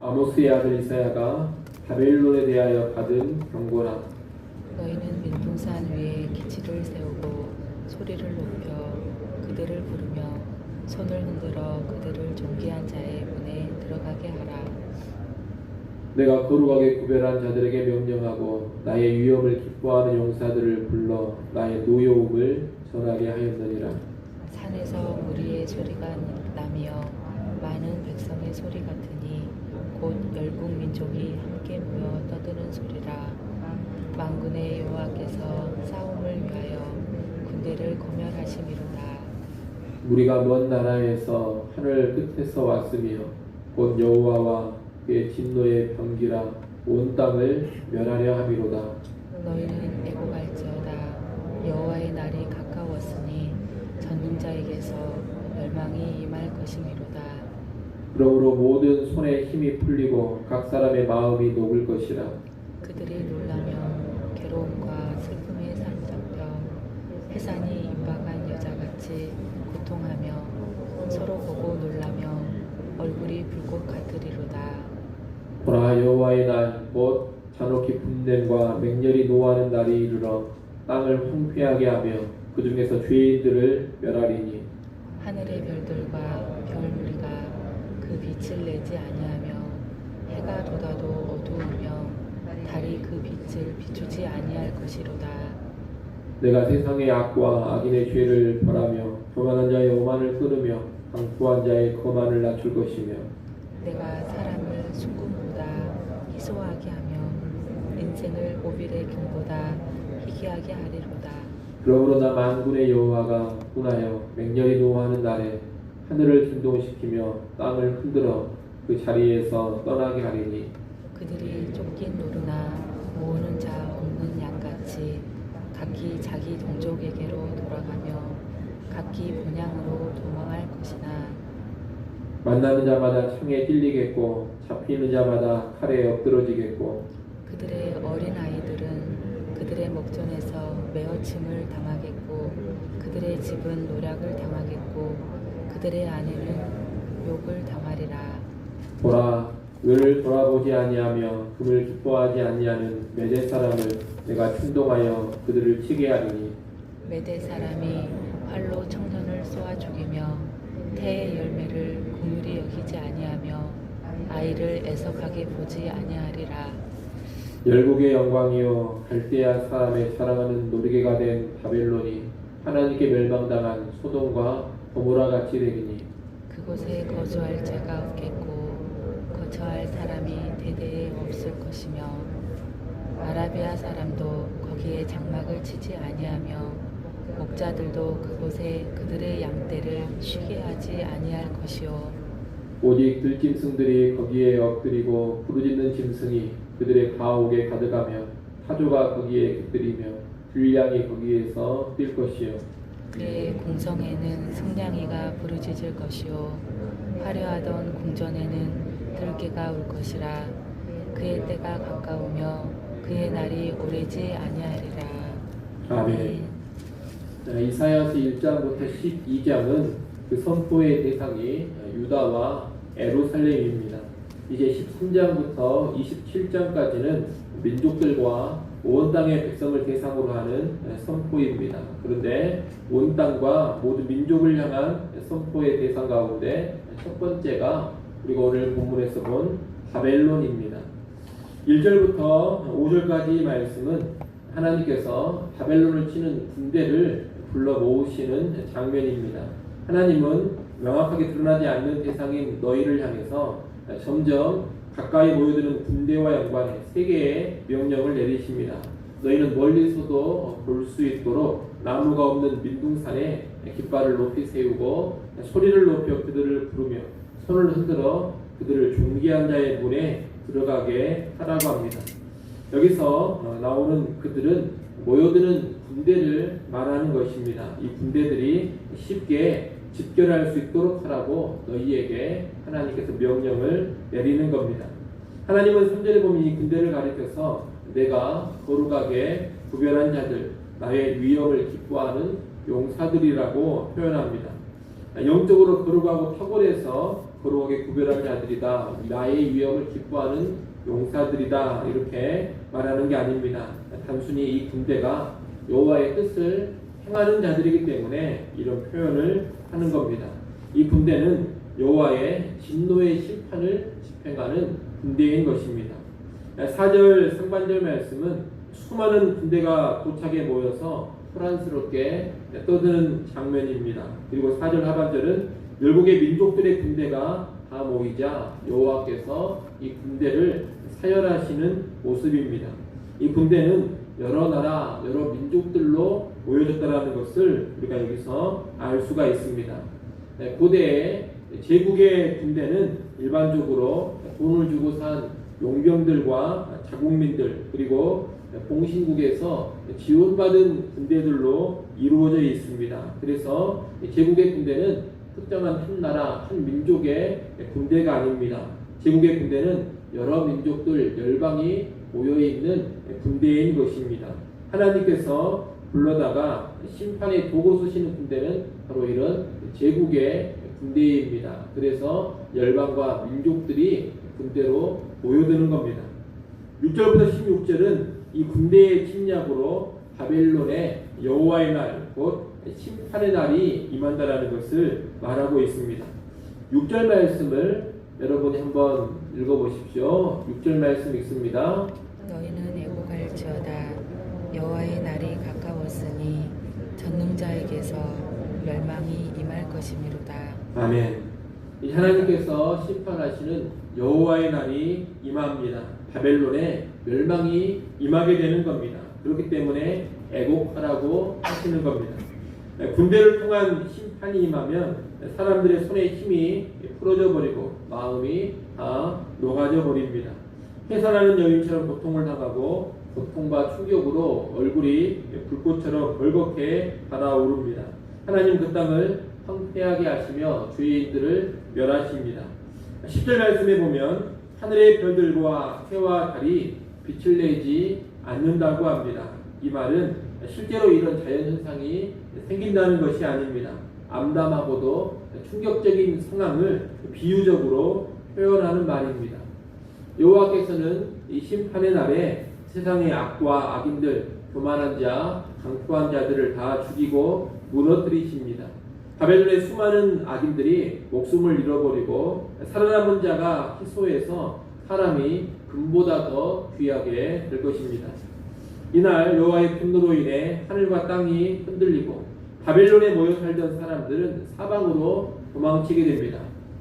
아모스의 아들 이사야가 바벨론에 대하여 받은 경고라. 너희는 민둥산 위에 기치를 세우고 소리를 높여 그들을 부르며 손을 흔들어 그들을 존귀한 자의 문에 들어가게 하라. 내가 거룩하게 구별한 자들에게 명령하고 나의 위엄을 기뻐하는 용사들을 불러 나의 노여움을 전하게 하였느니라. 산에서 무리의 소리가 나며 많은 백성의 소리 같으니 곧 열국 민족이 함께 모여 떠드는 소리라. 만군의 여호와께서 싸움을 위하여 군대를 거멸하심이로다. 우리가 먼 나라에서 하늘 끝에서 왔으며 곧 여호와와 그의 진노의 병기라 온 땅을 멸하려 함이로다. 너희는 애고갈지어다. 여호와의 날이 가까웠으니 전능자에게서 멸망이 임할 것이미로다. 그러므로 모든 손에 힘이 풀리고 각 사람의 마음이 녹을 것이라. 그들이 놀라며 괴로움과 슬픔에 사로잡혀 해산이 임박한 여자같이 고통하며 서로 보고 놀라며 얼굴이 불꽃 같으리로다. 보라, 여호와의 날 곧 잔혹히 분냄과 맹렬히 노하는 날이 이르러 땅을 황폐하게 하며 그 중에서 죄인들을 멸하리니 하늘의 별들과 별무리가 그 빛을 내지 아니하며 해가 돋아도 어두우며 달이 그 빛을 비추지 아니할 것이로다. 내가 세상의 악과 악인의 죄를 벌하며 교만한 자의 오만을 끊으며 강포한 자의 거만을 낮출 것이며 내가 사람을 순금보다 희소하게 하며 인생을 오빌의 금보다 희귀하게 하리로다. 그러므로 나 만군의 여호와가 분하여 맹렬히 노하는 날에 하늘을 진동시키며 땅을 흔들어 그 자리에서 떠나게 하리니 그들이 쫓긴 노루나 모으는 자 없는 양같이 각기 자기 동족에게로 돌아가며 각기 본향으로 도망할 것이나 만나는 자마다 창에 찔리겠고 잡히는 자마다 칼에 엎드러지겠고 그들의 어린 아이들은 그들의 목전에서 메어침을 당하겠고 그들의 집은 노략을 당하겠고 그들의 아내는 욕을 당하리라. 보라, 을을 돌아보지 아니하며 금을 기뻐하지 아니하는 메대 사람을 내가 충동하여 그들을 치게 하리니 메대 사람이 활로 청년을 쏘아 죽이며 태의 열매를 긍휼히 여기지 아니하며 아이를 애석하게 보지 아니하리라. 열국의 영광이요 갈대아 사람의 자랑하는 놀이개가 된 바벨론이 하나님께 멸망당한 소돔과 고모라 같이 되리니 그곳에 거주할 자가 없겠고 거처할 사람이 대대에 없을 것이며 아라비아 사람도 거기에 장막을 치지 아니하며 목자들도 그곳에 그들의 양떼를 쉬게 하지 아니할 것이요 오직 들짐승들이 거기에 엎드리고 부르짖는 짐승이 그들의 가옥에 가득하며 타조가 거기에 깃들이며 들량이 거기에서 뛸 것이요 그의 공성에는 승냥이가 부르짖을 것이요 화려하던 궁전에는 들개가 울 것이라. 그의 때가 가까우며 그의 날이 오래지 아니하리라. 아멘. 자, 이사야서 1장부터 12장은 그 선포의 대상이 유다와 예루살렘입니다. 이제 13장부터 27장까지는 민족들과 온 땅의 백성을 대상으로 하는 선포입니다. 그런데 온 땅과 모든 민족을 향한 선포의 대상 가운데 첫 번째가 우리가 오늘 본문에서 본 바벨론입니다. 1절부터 5절까지 말씀은 하나님께서 바벨론을 치는 군대를 불러 모으시는 장면입니다. 하나님은 명확하게 드러나지 않는 대상인 너희를 향해서 점점 가까이 모여드는 군대와 연관해 세 개의 명령을 내리십니다. 너희는 멀리서도 볼 수 있도록 나무가 없는 민둥산에 깃발을 높이 세우고 소리를 높여 그들을 부르며 손을 흔들어 그들을 존귀한 자의 문에 들어가게 하라고 합니다. 여기서 나오는 그들은 모여드는 군대를 말하는 것입니다. 이 군대들이 쉽게 집결할 수 있도록 하라고 너희에게 하나님께서 명령을 내리는 겁니다. 하나님은 3절에 보면 이 군대를 가리켜서 내가 거룩하게 구별한 자들, 나의 위엄을 기뻐하는 용사들이라고 표현합니다. 영적으로 거룩하고 탁월해서 거룩하게 구별한 자들이다. 나의 위엄을 기뻐하는 용사들이다. 이렇게 말하는 게 아닙니다. 단순히 이 군대가 여호와의 뜻을 행하는 자들이기 때문에 이런 표현을 하는 겁니다. 이 군대는 여호와의 진노의 심판을 집행하는 군대인 것입니다. 4절 상반절 말씀은 수많은 군대가 도착에 모여서 소란스럽게 떠드는 장면입니다. 그리고 4절 하반절은 열국의 민족들의 군대가 다 모이자 여호와께서 이 군대를 사열하시는 모습입니다. 이 군대는 여러 나라, 여러 민족들로 모여졌다는 것을 우리가 여기서 알 수가 있습니다. 고대의 제국의 군대는 일반적으로 돈을 주고 산 용병들과 자국민들 그리고 봉신국에서 지원받은 군대들로 이루어져 있습니다. 그래서 제국의 군대는 특정한 한 나라, 한 민족의 군대가 아닙니다. 제국의 군대는 여러 민족들, 열방이 모여있는 군대인 것입니다. 하나님께서 불러다가 심판의 도구 쓰시는 군대는 바로 이런 제국의 군대입니다. 그래서 열방과 민족들이 군대로 모여드는 겁니다. 6절부터 16절은 이 군대의 침략으로 바벨론의 여호와의 날, 곧 심판의 날이 임한다라는 것을 말하고 있습니다. 6절 말씀을 여러분이 한번 읽어보십시오. 6절 말씀 읽습니다. 너희는 애곡할지어다. 여호와의 날이 가까웠으니 전능자에게서 멸망이 임할 것이미로다. 아멘. 이 하나님께서 심판하시는 여호와의 날이 임합니다. 바벨론에 멸망이 임하게 되는 겁니다. 그렇기 때문에 애곡하라고 하시는 겁니다. 군대를 통한 심판이 임하면 사람들의 손에 힘이 풀어져 버리고 마음이 다 녹아져 버립니다. 해산하는 여인처럼 고통을 당하고 고통과 충격으로 얼굴이 불꽃처럼 벌겋게 달아오릅니다. 하나님 그 땅을 황폐하게 하시며 죄인들을 멸하십니다. 10절 말씀에 보면 하늘의 별들과 해와 달이 빛을 내지 않는다고 합니다. 이 말은 실제로 이런 자연현상이 생긴다는 것이 아닙니다. 암담하고도 충격적인 상황을 비유적으로 표현하는 말입니다. 여호와께서는 이 심판의 날에 세상의 악과 악인들, 교만한 자, 강포한 자들을 다 죽이고 무너뜨리십니다. 바벨론의 수많은 악인들이 목숨을 잃어버리고 살아남은 자가 희소해서 사람이 금보다 더 귀하게 될 것입니다. 이날 여호와의 분노로 인해 하늘과 땅이 흔들리고 바벨론에 모여 살던 사람들은 사방으로 도망치게 됩니다.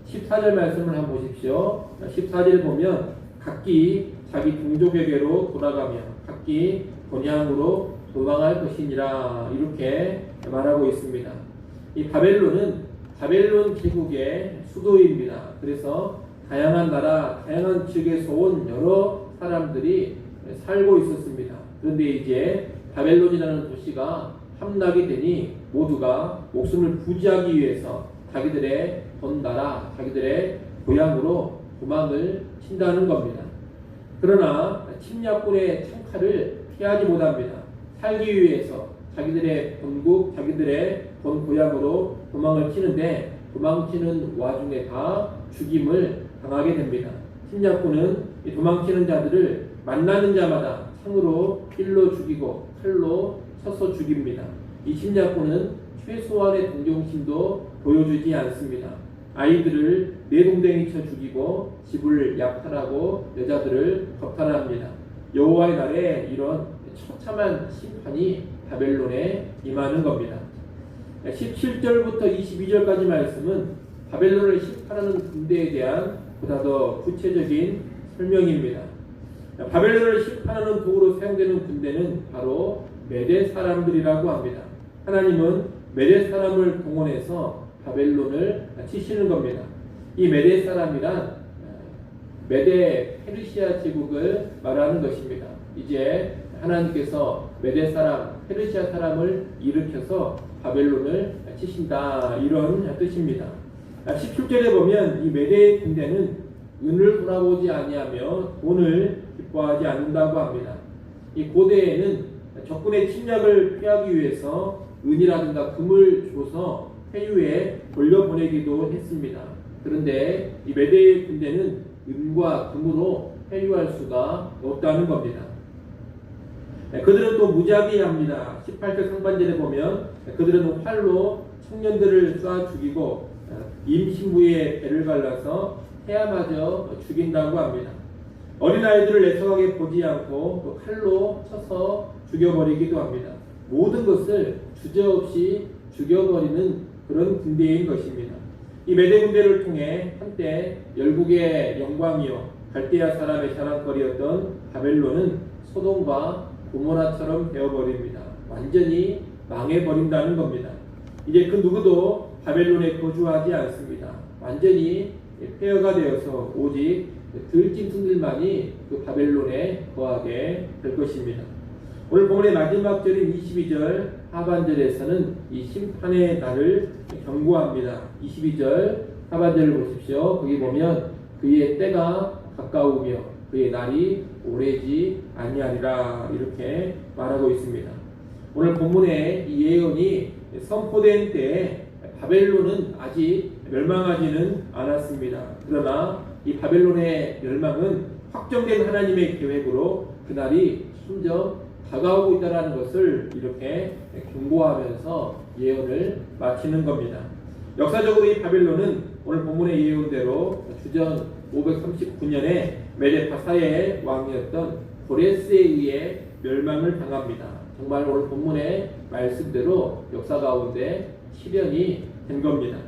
14절 말씀을 한번 보십시오. 14절 보면 각기 자기 동족에게로 돌아가며 각기 본향으로 도망할 것이니라 이렇게 말하고 있습니다. 이 바벨론은 바벨론 제국의 수도입니다. 그래서 다양한 나라, 다양한 지역에서 온 여러 사람들이 살고 있었습니다. 그런데 이제 바벨론이라는 도시가 함락이 되니 모두가 목숨을 부지하기 위해서 자기들의 본 나라, 자기들의 고향으로 도망을 친다는 겁니다. 그러나 침략군의 창칼을 피하지 못합니다. 살기 위해서 자기들의 본국, 자기들의 본 고향으로 도망을 치는데 도망치는 와중에 다 죽임을 당하게 됩니다. 침략군은 이 도망치는 자들을 만나는 자마다 창으로 찔러 죽이고 칼로 쳐서 죽입니다. 이 침략군은 최소한의 동정심도 보여주지 않습니다. 아이들을 내동댕이 쳐 죽이고 집을 약탈하고 여자들을 겁탈합니다. 여호와의 날에 이런 처참한 심판이 바벨론에 임하는 겁니다. 17절부터 22절까지 말씀은 바벨론을 심판하는 군대에 대한 보다 더 구체적인 설명입니다. 바벨론을 심판하는 도구로 사용되는 군대는 바로 메대 사람들이라고 합니다. 하나님은 메대 사람을 동원해서 바벨론을 치시는 겁니다. 이 메대 사람이란 메대 페르시아 제국을 말하는 것입니다. 이제 하나님께서 메대 사람, 페르시아 사람을 일으켜서 바벨론을 치신다 이런 뜻입니다. 17절에 보면 이 메대의 군대는 은을 돌아보지 아니하며 돈을 기뻐하지 않는다고 합니다. 이 고대에는 적군의 침략을 피하기 위해서 은이라든가 금을 줘서 회유에 돌려보내기도 했습니다. 그런데 이 메대의 군대는 은과 금으로 회유할 수가 없다는 겁니다. 그들은 또 무자비합니다. 18절 상반절에 보면 그들은 활로 청년들을 쏴 죽이고 임신부의 배를 갈라서 태아마저 죽인다고 합니다. 어린아이들을 애석하게 보지 않고 또 칼로 쳐서 죽여버리기도 합니다. 모든 것을 주저없이 죽여버리는 그런 군대인 것입니다. 이 메대 군대를 통해 한때 열국의 영광이요 갈대아 사람의 자랑거리였던 바벨론은 소돔과 고모라처럼 되어버립니다. 완전히 망해버린다는 겁니다. 이제 그 누구도 바벨론에 거주하지 않습니다. 완전히 폐허가 되어서 오직 들짐승들만이 그 바벨론에 거하게 될 것입니다. 오늘 본문의 마지막 절인 22절 하반절에서는 이 심판의 날을 경고합니다. 22절 하반절을 보십시오. 거기 보면 그의 때가 가까우며 그의 날이 오래지 아니하리라 이렇게 말하고 있습니다. 오늘 본문의 이 예언이 선포된 때에 바벨론은 아직 멸망하지는 않았습니다. 그러나 이 바벨론의 멸망은 확정된 하나님의 계획으로 그날이 점점 다가오고 있다는 것을 이렇게 경고하면서 예언을 마치는 겁니다. 역사적으로 이 바벨론은 오늘 본문의 예언대로 주전 539년에 메데파사의 왕이었던 고레스에 의해 멸망을 당합니다. 정말 오늘 본문의 말씀대로 역사 가운데 실현이 된 겁니다.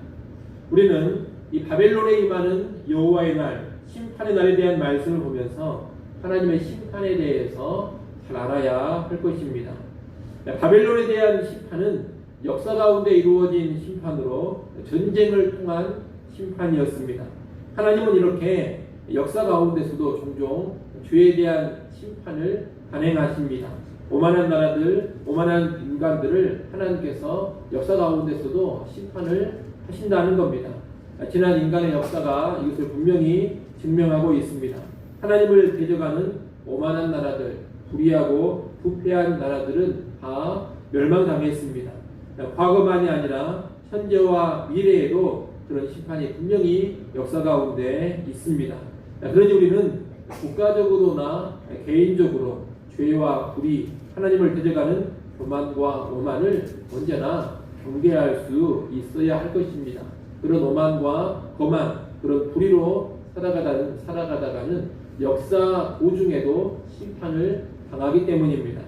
우리는 이 바벨론에 임하는 여호와의 날, 심판의 날에 대한 말씀을 보면서 하나님의 심판에 대해서 잘 알아야 할 것입니다. 바벨론에 대한 심판은 역사 가운데 이루어진 심판으로 전쟁을 통한 심판이었습니다. 하나님은 이렇게 역사 가운데서도 종종 죄에 대한 심판을 단행하십니다. 오만한 나라들, 오만한 인간들을 하나님께서 역사 가운데서도 심판을 하신다는 겁니다. 지난 인간의 역사가 이것을 분명히 증명하고 있습니다. 하나님을 대적하는 오만한 나라들, 불의하고 부패한 나라들은 다 멸망당했습니다. 과거만이 아니라 현재와 미래에도 그런 심판이 분명히 역사 가운데 있습니다. 그러니 우리는 국가적으로나 개인적으로 죄와 불의, 하나님을 대적하는 교만과 오만을 언제나 경계할 수 있어야 할 것입니다. 그런 오만과 거만, 그런 불의로 살아가다가는 역사 도중에도 심판을 당하기 때문입니다.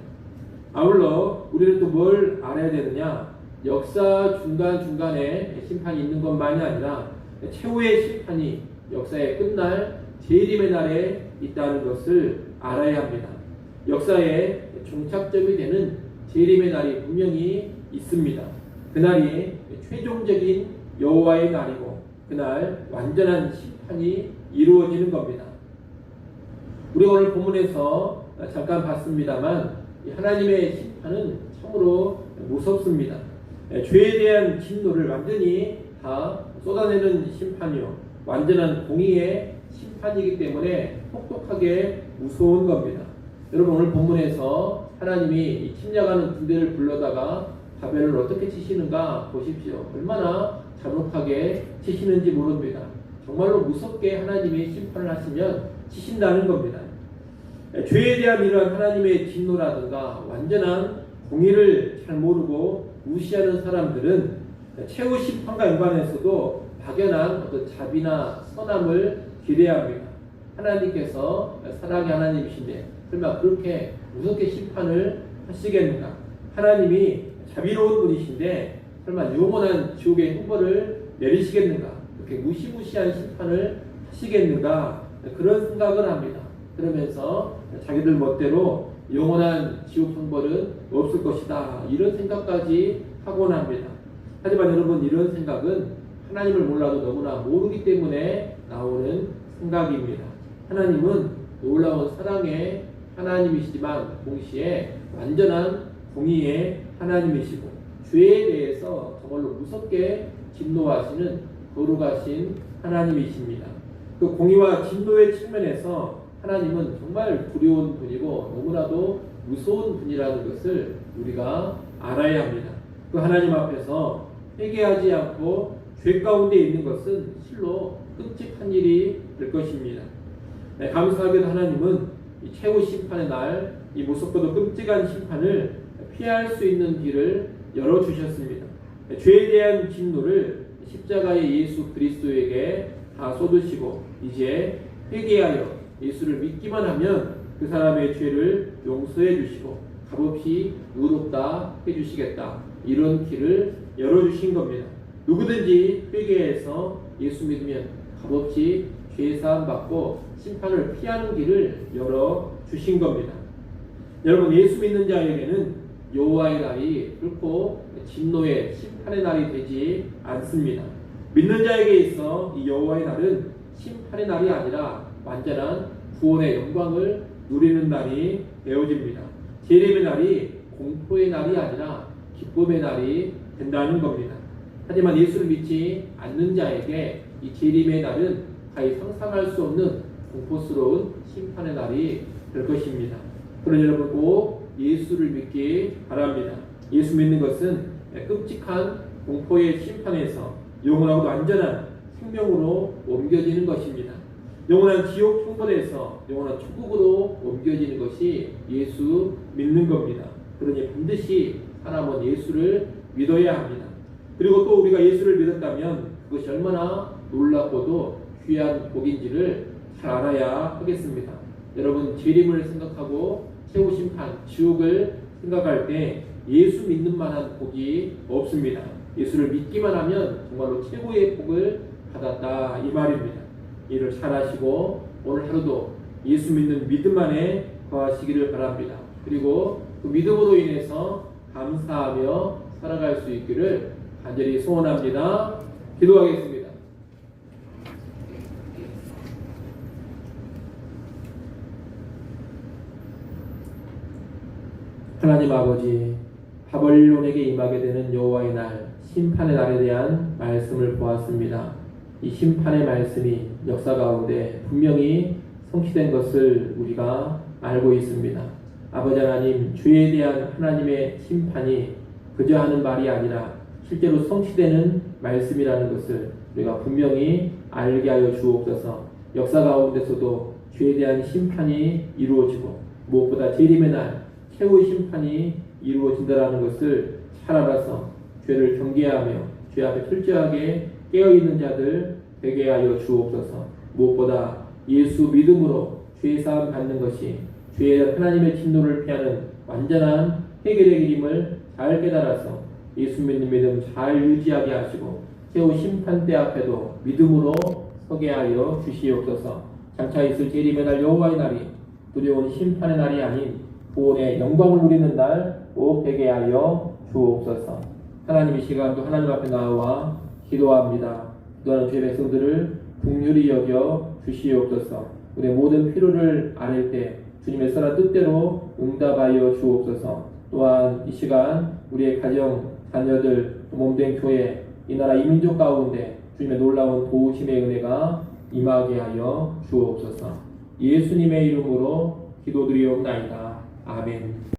아울러 우리는 또 뭘 알아야 되느냐? 역사 중간중간에 심판이 있는 것만이 아니라 최후의 심판이 역사의 끝날 재림의 날에 있다는 것을 알아야 합니다. 역사의 종착점이 되는 재림의 날이 분명히 있습니다. 그날이 최종적인 여호와의 날이고 그날 완전한 심판이 이루어지는 겁니다. 우리 오늘 본문에서 잠깐 봤습니다만 하나님의 심판은 참으로 무섭습니다. 죄에 대한 진노를 완전히 다 쏟아내는 심판이요 완전한 공의의 심판이기 때문에 혹독하게 무서운 겁니다. 여러분 오늘 본문에서 하나님이 침략하는 군대를 불러다가 바벨을 어떻게 치시는가 보십시오. 얼마나 잔혹하게 치시는지 모릅니다. 정말로 무섭게 하나님이 심판을 하시면 치신다는 겁니다. 죄에 대한 이러한 하나님의 진노라든가 완전한 공의를 잘 모르고 무시하는 사람들은 최후 심판과 연관해서도 막연한 어떤 자비나 선함을 기대합니다. 하나님께서 사랑의 하나님이신데 설마 그렇게 무섭게 심판을 하시겠는가? 하나님이 자비로운 분이신데 설마 영원한 지옥의 형벌을 내리시겠는가? 그렇게 무시무시한 심판을 하시겠는가? 그런 생각을 합니다. 그러면서 자기들 멋대로 영원한 지옥 형벌은 없을 것이다. 이런 생각까지 하곤 합니다. 하지만 여러분 이런 생각은 하나님을 몰라도 너무나 모르기 때문에 나오는 생각입니다. 하나님은 놀라운 사랑의 하나님이시지만 동시에 완전한 공의의 하나님이시고 죄에 대해서 정말로 무섭게 진노하시는 거룩하신 하나님이십니다. 그 공의와 진노의 측면에서 하나님은 정말 두려운 분이고 너무나도 무서운 분이라는 것을 우리가 알아야 합니다. 그 하나님 앞에서 회개하지 않고 죄 가운데 있는 것은 실로 끔찍한 일이 될 것입니다. 감사하게도 하나님은 이 최후 심판의 날, 이 무섭고도 끔찍한 심판을 피할 수 있는 길을 열어주셨습니다. 죄에 대한 진노를 십자가의 예수 그리스도에게 다 쏟으시고 이제 회개하여 예수를 믿기만 하면 그 사람의 죄를 용서해 주시고 값없이 의롭다 해주시겠다, 이런 길을 열어주신 겁니다. 누구든지 회개해서 예수 믿으면 값없이 죄사함 받고 심판을 피하는 길을 열어주신 겁니다. 여러분, 예수 믿는 자에게는 여호와의 날이 결코 진노의 심판의 날이 되지 않습니다. 믿는 자에게 있어 이 여호와의 날은 심판의 날이 아니라 완전한 구원의 영광을 누리는 날이 되어집니다. 재림의 날이 공포의 날이 아니라 기쁨의 날이 된다는 겁니다. 하지만 예수를 믿지 않는 자에게 이 재림의 날은 가히 상상할 수 없는 공포스러운 심판의 날이 될 것입니다. 그러니 여러분 꼭 예수를 믿기 바랍니다. 예수 믿는 것은 끔찍한 공포의 심판에서 영원하고 완전한 생명으로 옮겨지는 것입니다. 영원한 지옥 형벌에서 영원한 천국으로 옮겨지는 것이 예수 믿는 겁니다. 그러니 반드시 사람은 예수를 믿어야 합니다. 그리고 또 우리가 예수를 믿었다면 그것이 얼마나 놀랍고도 귀한 복인지를 잘 알아야 하겠습니다. 여러분, 재림을 생각하고 최후 심판, 지옥을 생각할 때 예수 믿는 만한 복이 없습니다. 예수를 믿기만 하면 정말로 최고의 복을 받았다, 이 말입니다. 이를 잘 아시고 오늘 하루도 예수 믿는 믿음 안에 거하시기를 바랍니다. 그리고 그 믿음으로 인해서 감사하며 살아갈 수 있기를 간절히 소원합니다. 기도하겠습니다. 하나님 아버지, 바벨론에게 임하게 되는 여호와의 날, 심판의 날에 대한 말씀을 보았습니다. 이 심판의 말씀이 역사 가운데 분명히 성취된 것을 우리가 알고 있습니다. 아버지 하나님, 죄에 대한 하나님의 심판이 그저 하는 말이 아니라 실제로 성취되는 말씀이라는 것을 우리가 분명히 알게 하여 주옵소서. 역사 가운데서도 죄에 대한 심판이 이루어지고 무엇보다 재림의 날 최후의 심판이 이루어진다는 것을 잘 알아서 죄를 경계하며 죄 앞에 철저하게 깨어있는 자들 되게 하여 주옵소서. 무엇보다 예수 믿음으로 죄사함 받는 것이 죄의 하나님의 진노를 피하는 완전한 해결의 길임을 잘 깨달아서 예수 믿는 믿음 잘 유지하게 하시고 최후 심판대 앞에도 믿음으로 서게 하여 주시옵소서. 장차 있을 재림의 날 여호와의 날이 두려운 심판의 날이 아닌 구원의 영광을 누리는 날 꼭 되게 하여 주옵소서. 하나님, 이 시간도 하나님 앞에 나와 기도합니다. 기도하는 주의 백성들을 긍휼히 여겨 주시옵소서. 우리의 모든 필요를 아뢰 때 주님의 선한 뜻대로 응답하여 주옵소서. 또한 이 시간 우리의 가정, 자녀들, 몸된 교회, 이 나라 이 민족 가운데 주님의 놀라운 도우심의 은혜가 임하게 하여 주옵소서. 예수님의 이름으로 기도드리옵나이다. 아멘.